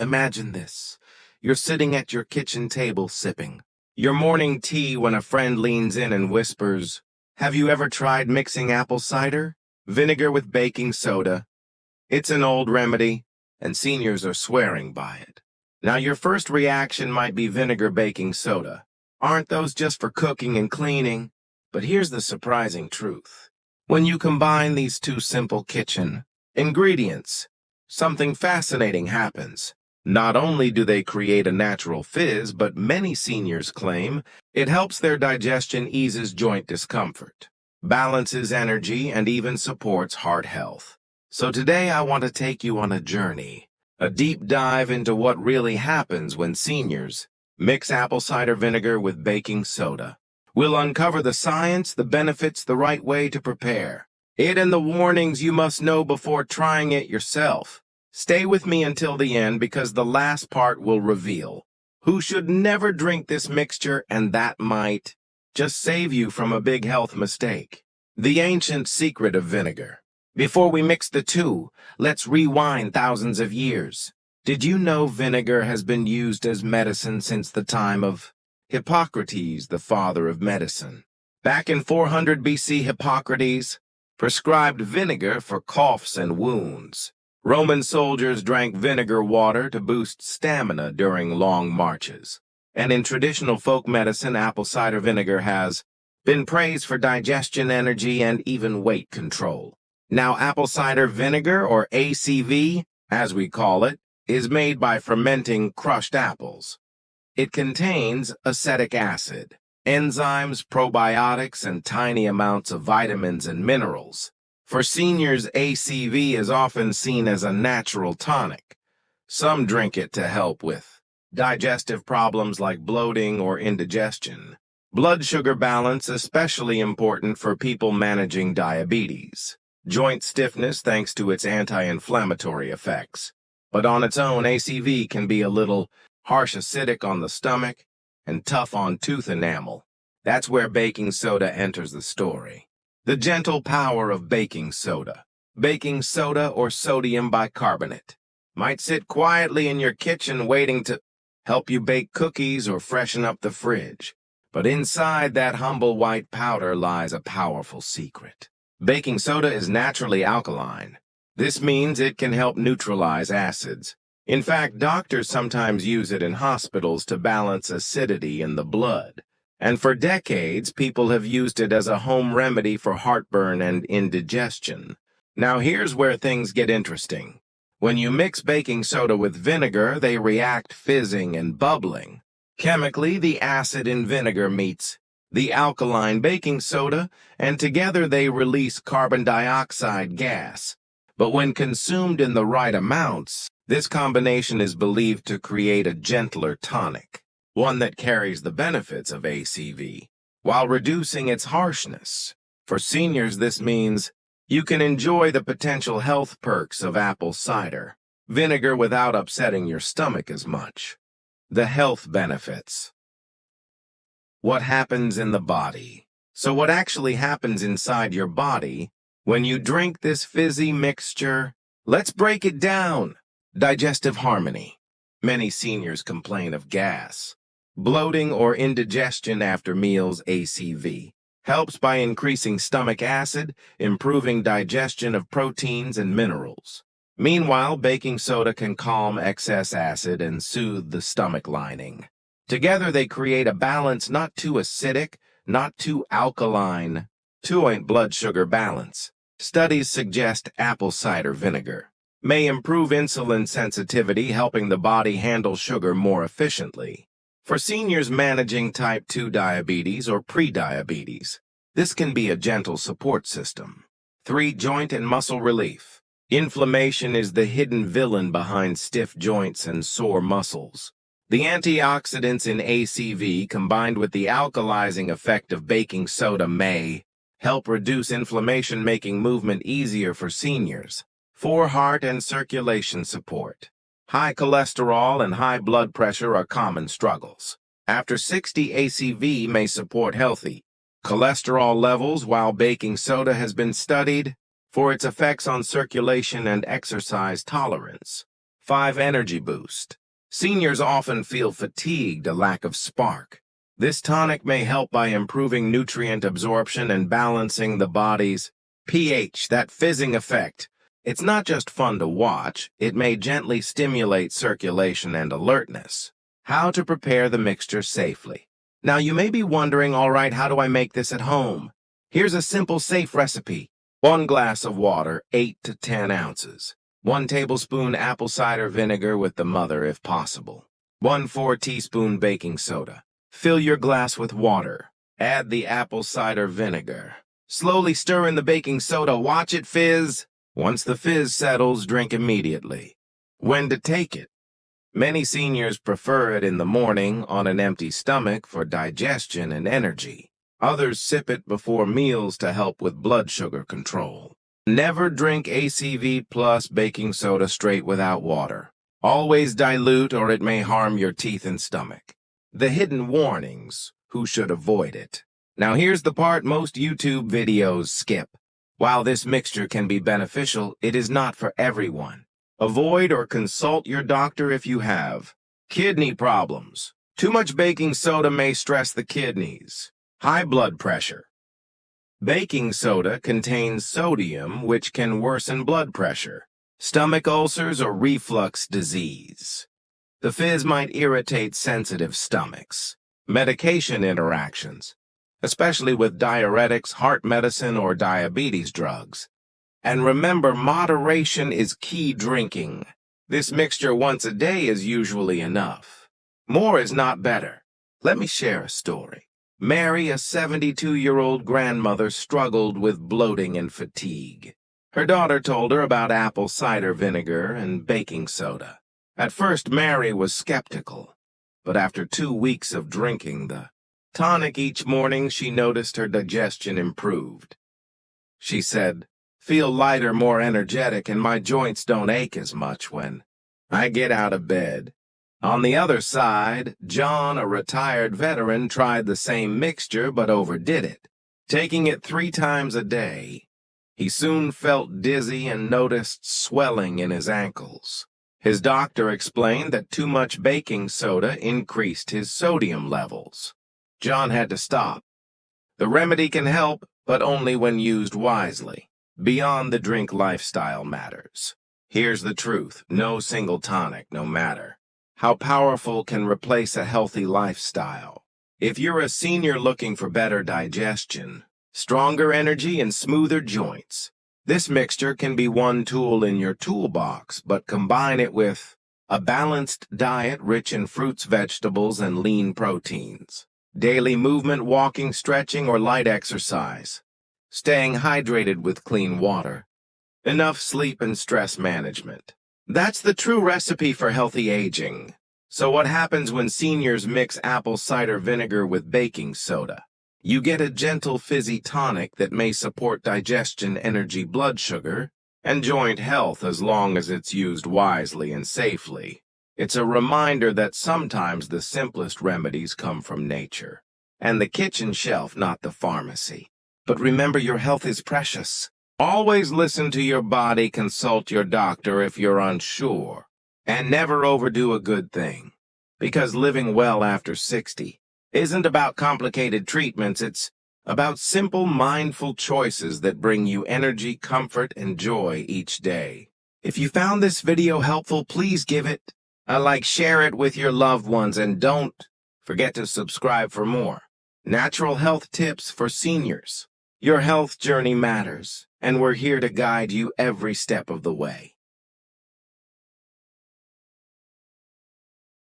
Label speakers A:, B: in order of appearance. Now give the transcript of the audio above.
A: Imagine this. You're sitting at your kitchen table sipping your morning tea when a friend leans in and whispers, "Have you ever tried mixing apple cider vinegar with baking soda? It's an old remedy, and seniors are swearing by it." Now, your first reaction might be vinegar baking soda. Aren't those just for cooking and cleaning? But here's the surprising truth. When you combine these two simple kitchen ingredients, something fascinating happens. Not only do they create a natural fizz, but many seniors claim it helps their digestion, eases joint discomfort, balances energy, and even supports heart health. So today I want to take you on a journey, a deep dive into what really happens when seniors mix apple cider vinegar with baking soda. We'll uncover the science, the benefits, the right way to prepare it, and the warnings you must know before trying it yourself. Stay with me until the end because the last part will reveal who should never drink this mixture, and that might just save you from a big health mistake. The ancient secret of vinegar. Before we mix the two, let's rewind thousands of years. Did you know vinegar has been used as medicine since the time of Hippocrates, the father of medicine? Back in 400 BC, Hippocrates prescribed vinegar for coughs and wounds. Roman soldiers drank vinegar water to boost stamina during long marches. And in traditional folk medicine, apple cider vinegar has been praised for digestion, energy, and even weight control. Now, apple cider vinegar, or ACV, as we call it, is made by fermenting crushed apples. It contains acetic acid, enzymes, probiotics, and tiny amounts of vitamins and minerals. For seniors, ACV is often seen as a natural tonic. Some drink it to help with digestive problems like bloating or indigestion. Blood sugar balance, especially important for people managing diabetes. Joint stiffness thanks to its anti-inflammatory effects. But on its own, ACV can be a little harsh, acidic on the stomach and tough on tooth enamel. That's where baking soda enters the story. The gentle power of baking soda. Baking soda, or sodium bicarbonate, might sit quietly in your kitchen waiting to help you bake cookies or freshen up the fridge. But inside that humble white powder lies a powerful secret. Baking soda is naturally alkaline. This means it can help neutralize acids. In fact, doctors sometimes use it in hospitals to balance acidity in the blood. And for decades, people have used it as a home remedy for heartburn and indigestion. Now here's where things get interesting. When you mix baking soda with vinegar, they react fizzing and bubbling. Chemically, the acid in vinegar meets the alkaline baking soda, and together they release carbon dioxide gas. But when consumed in the right amounts, this combination is believed to create a gentler tonic, one that carries the benefits of ACV, while reducing its harshness. For seniors, this means you can enjoy the potential health perks of apple cider vinegar without upsetting your stomach as much. The health benefits. What happens in the body? So what actually happens inside your body when you drink this fizzy mixture? Let's break it down. Digestive harmony. Many seniors complain of gas, bloating, or indigestion after meals. ACV helps by increasing stomach acid, improving digestion of proteins and minerals. Meanwhile, baking soda can calm excess acid and soothe the stomach lining. Together they create a balance, not too acidic, not too alkaline, joint blood sugar balance. Studies suggest apple cider vinegar may improve insulin sensitivity, helping the body handle sugar more efficiently. For seniors managing type 2 diabetes or pre-diabetes, this can be a gentle support system. 3. Joint and muscle relief. Inflammation is the hidden villain behind stiff joints and sore muscles. The antioxidants in ACV, combined with the alkalizing effect of baking soda, may help reduce inflammation, making movement easier for seniors. 4. Heart and circulation support. High cholesterol and high blood pressure are common struggles. After 60, ACV may support healthy cholesterol levels, while baking soda has been studied for its effects on circulation and exercise tolerance. 5. Energy boost. Seniors often feel fatigued, a lack of spark. This tonic may help by improving nutrient absorption and balancing the body's pH, that fizzing effect. It's not just fun to watch, it may gently stimulate circulation and alertness. How to prepare the mixture safely. Now you may be wondering, all right, how do I make this at home? Here's a simple, safe recipe. 1 glass of water, 8 to 10 ounces. 1 tablespoon apple cider vinegar with the mother if possible. 1/4 teaspoon baking soda. Fill your glass with water. Add the apple cider vinegar. Slowly stir in the baking soda. Watch it fizz. Once the fizz settles, drink immediately. When to take it? Many seniors prefer it in the morning on an empty stomach for digestion and energy. Others sip it before meals to help with blood sugar control. Never drink ACV plus baking soda straight without water. Always dilute or it may harm your teeth and stomach. The hidden warnings, who should avoid it. Now here's the part most YouTube videos skip. While this mixture can be beneficial, it is not for everyone. Avoid or consult your doctor if you have kidney problems. Too much baking soda may stress the kidneys. High blood pressure. Baking soda contains sodium, which can worsen blood pressure. Stomach ulcers or reflux disease. The fizz might irritate sensitive stomachs. Medication interactions, especially with diuretics, heart medicine, or diabetes drugs. And remember, moderation is key drinking. This mixture once a day is usually enough. More is not better. Let me share a story. Mary, a 72-year-old grandmother, struggled with bloating and fatigue. Her daughter told her about apple cider vinegar and baking soda. At first, Mary was skeptical, but after 2 weeks of drinking the tonic each morning, she noticed her digestion improved. She said, "Feel lighter, more energetic, and my joints don't ache as much when I get out of bed." On the other side, John, a retired veteran, tried the same mixture but overdid it. Taking it 3 times a day, he soon felt dizzy and noticed swelling in his ankles. His doctor explained that too much baking soda increased his sodium levels. John had to stop. The remedy can help, but only when used wisely. Beyond the drink lifestyle matters. Here's the truth. No single tonic, no matter how powerful, can replace a healthy lifestyle. If you're a senior looking for better digestion, stronger energy, and smoother joints, this mixture can be one tool in your toolbox, but combine it with a balanced diet rich in fruits, vegetables, and lean proteins. Daily movement, walking, stretching, or light exercise. Staying hydrated with clean water. Enough sleep and stress management. That's the true recipe for healthy aging. So what happens when seniors mix apple cider vinegar with baking soda? You get a gentle fizzy tonic that may support digestion, energy, blood sugar, and joint health as long as it's used wisely and safely. It's a reminder that sometimes the simplest remedies come from nature and the kitchen shelf, not the pharmacy. But remember, your health is precious. Always listen to your body, consult your doctor if you're unsure, and never overdo a good thing. Because living well after 60 isn't about complicated treatments, it's about simple, mindful choices that bring you energy, comfort, and joy each day. If you found this video helpful, please give it a like, share it with your loved ones, and don't forget to subscribe for more natural health tips for seniors. Your health journey matters, and we're here to guide you every step of the way.